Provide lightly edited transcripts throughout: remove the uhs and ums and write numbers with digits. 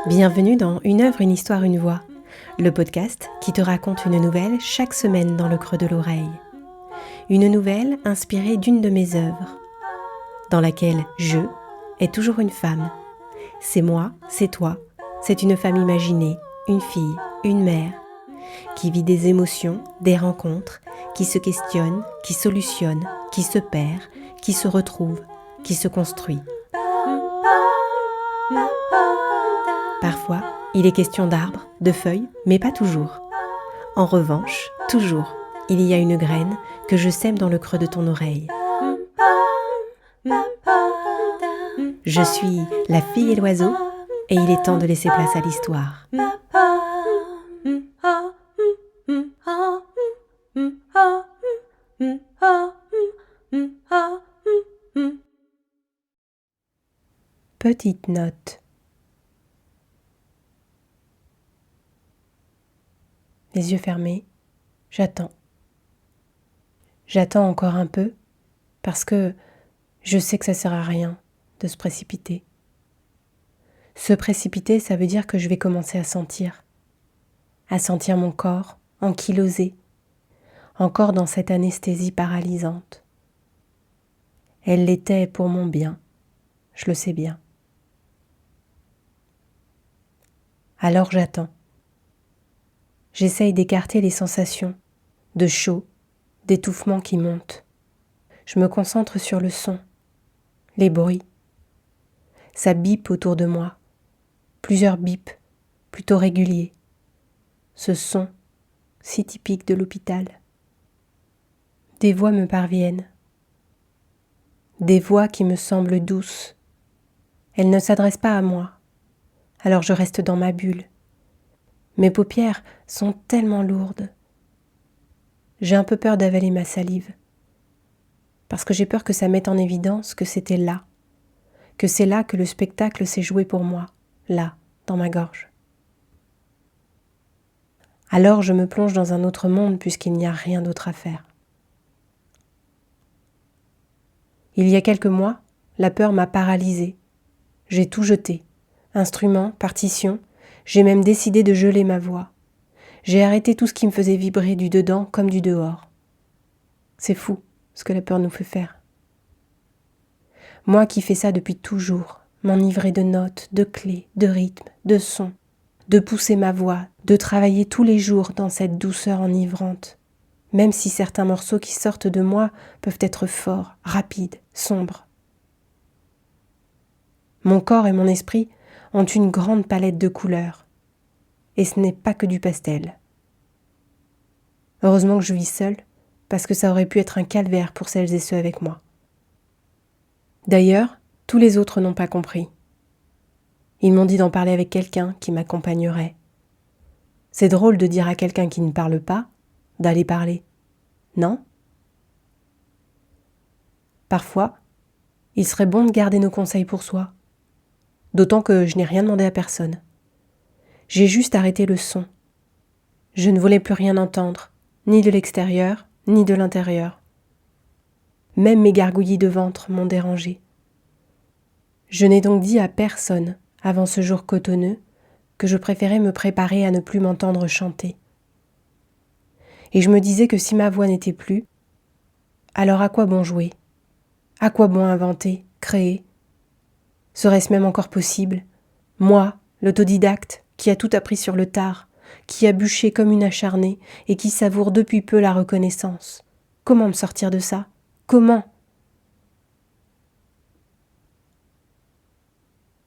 Bienvenue dans Une œuvre, une histoire, une voix, le podcast qui te raconte une nouvelle chaque semaine dans le creux de l'oreille. Une nouvelle inspirée d'une de mes œuvres, dans laquelle je est toujours une femme. C'est moi, c'est toi, c'est une femme imaginée, une fille, une mère, qui vit des émotions, des rencontres, qui se questionne, qui solutionne, qui se perd, qui se retrouve, qui se construit. Parfois, il est question d'arbres, de feuilles, mais pas toujours. En revanche, toujours, il y a une graine que je sème dans le creux de ton oreille. Je suis la fille et l'oiseau, et il est temps de laisser place à l'histoire. Petite note. Les yeux fermés, j'attends. J'attends encore un peu parce que je sais que ça sert à rien de se précipiter. Se précipiter, ça veut dire que je vais commencer à sentir mon corps ankylosé, encore dans cette anesthésie paralysante. Elle l'était pour mon bien, je le sais bien. Alors j'attends. J'essaye d'écarter les sensations de chaud, d'étouffement qui montent. Je me concentre sur le son, les bruits. Ça bip autour de moi, plusieurs bips, plutôt réguliers. Ce son, si typique de l'hôpital. Des voix me parviennent. Des voix qui me semblent douces. Elles ne s'adressent pas à moi, alors je reste dans ma bulle. Mes paupières sont tellement lourdes. J'ai un peu peur d'avaler ma salive, parce que j'ai peur que ça mette en évidence que c'était là, que c'est là que le spectacle s'est joué pour moi, là, dans ma gorge. Alors je me plonge dans un autre monde puisqu'il n'y a rien d'autre à faire. Il y a quelques mois, la peur m'a paralysée. J'ai tout jeté, instruments, partitions, j'ai même décidé de geler ma voix. J'ai arrêté tout ce qui me faisait vibrer du dedans comme du dehors. C'est fou ce que la peur nous fait faire. Moi qui fais ça depuis toujours, m'enivrer de notes, de clés, de rythmes, de sons, de pousser ma voix, de travailler tous les jours dans cette douceur enivrante, même si certains morceaux qui sortent de moi peuvent être forts, rapides, sombres. Mon corps et mon esprit ont une grande palette de couleurs, et ce n'est pas que du pastel. Heureusement que je vis seule, parce que ça aurait pu être un calvaire pour celles et ceux avec moi. D'ailleurs, tous les autres n'ont pas compris. Ils m'ont dit d'en parler avec quelqu'un qui m'accompagnerait. C'est drôle de dire à quelqu'un qui ne parle pas, d'aller parler, non ? Parfois, il serait bon de garder nos conseils pour soi, d'autant que je n'ai rien demandé à personne. J'ai juste arrêté le son. Je ne voulais plus rien entendre, ni de l'extérieur, ni de l'intérieur. Même mes gargouillis de ventre m'ont dérangé. Je n'ai donc dit à personne, avant ce jour cotonneux, que je préférais me préparer à ne plus m'entendre chanter. Et je me disais que si ma voix n'était plus, alors à quoi bon jouer ? À quoi bon inventer, créer ? Serait-ce même encore possible ? Moi, l'autodidacte, qui a tout appris sur le tard, qui a bûché comme une acharnée et qui savoure depuis peu la reconnaissance. Comment me sortir de ça ? Comment ?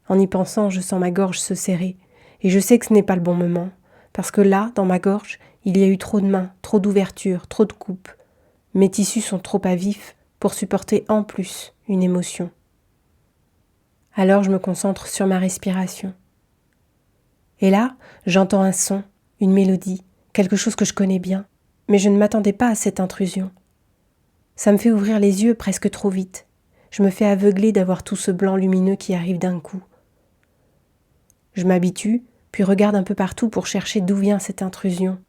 En y pensant, je sens ma gorge se serrer, et je sais que ce n'est pas le bon moment, parce que là, dans ma gorge, il y a eu trop de mains, trop d'ouvertures, trop de coupes. Mes tissus sont trop à vif pour supporter en plus une émotion. Alors je me concentre sur ma respiration. Et là, j'entends un son, une mélodie, quelque chose que je connais bien, mais je ne m'attendais pas à cette intrusion. Ça me fait ouvrir les yeux presque trop vite. Je me fais aveugler d'avoir tout ce blanc lumineux qui arrive d'un coup. Je m'habitue, puis regarde un peu partout pour chercher d'où vient cette intrusion.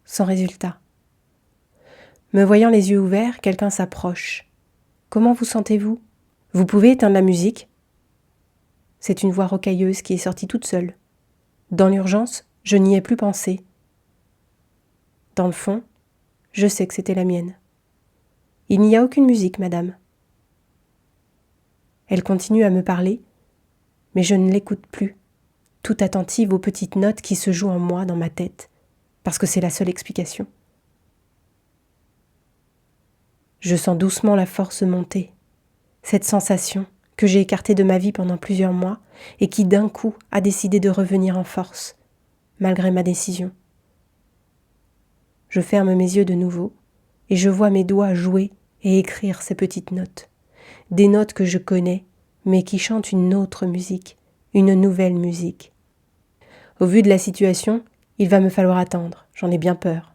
Sans résultat. Me voyant les yeux ouverts, quelqu'un s'approche. « Comment vous sentez-vous ? Vous pouvez éteindre la musique ?» C'est une voix rocailleuse qui est sortie toute seule. Dans l'urgence, je n'y ai plus pensé. Dans le fond, je sais que c'était la mienne. « Il n'y a aucune musique, madame. » Elle continue à me parler, mais je ne l'écoute plus, tout attentive aux petites notes qui se jouent en moi dans ma tête, parce que c'est la seule explication. Je sens doucement la force monter, cette sensation que j'ai écartée de ma vie pendant plusieurs mois et qui d'un coup a décidé de revenir en force, malgré ma décision. Je ferme mes yeux de nouveau et je vois mes doigts jouer et écrire ces petites notes. Des notes que je connais, mais qui chantent une autre musique, une nouvelle musique. Au vu de la situation, il va me falloir attendre, j'en ai bien peur.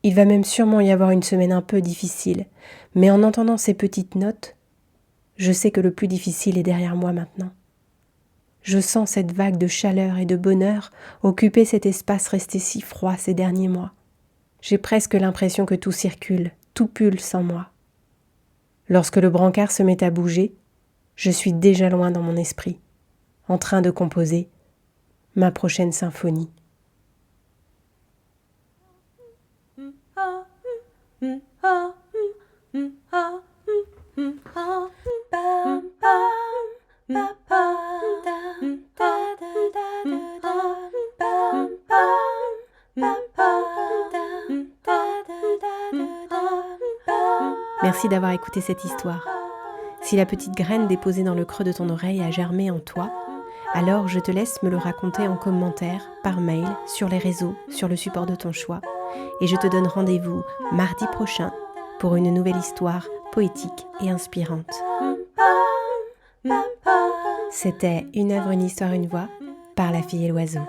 Il va même sûrement y avoir une semaine un peu difficile, mais en entendant ces petites notes, je sais que le plus difficile est derrière moi maintenant. Je sens cette vague de chaleur et de bonheur occuper cet espace resté si froid ces derniers mois. J'ai presque l'impression que tout circule, tout pulse en moi. Lorsque le brancard se met à bouger, je suis déjà loin dans mon esprit, en train de composer ma prochaine symphonie. Merci d'avoir écouté cette histoire. Si la petite graine déposée dans le creux de ton oreille a germé en toi, alors je te laisse me le raconter en commentaire, par mail, sur les réseaux, sur le support de ton choix. Et je te donne rendez-vous mardi prochain pour une nouvelle histoire poétique et inspirante. C'était Une œuvre, une histoire, une voix par La Fille et l'Oiseau.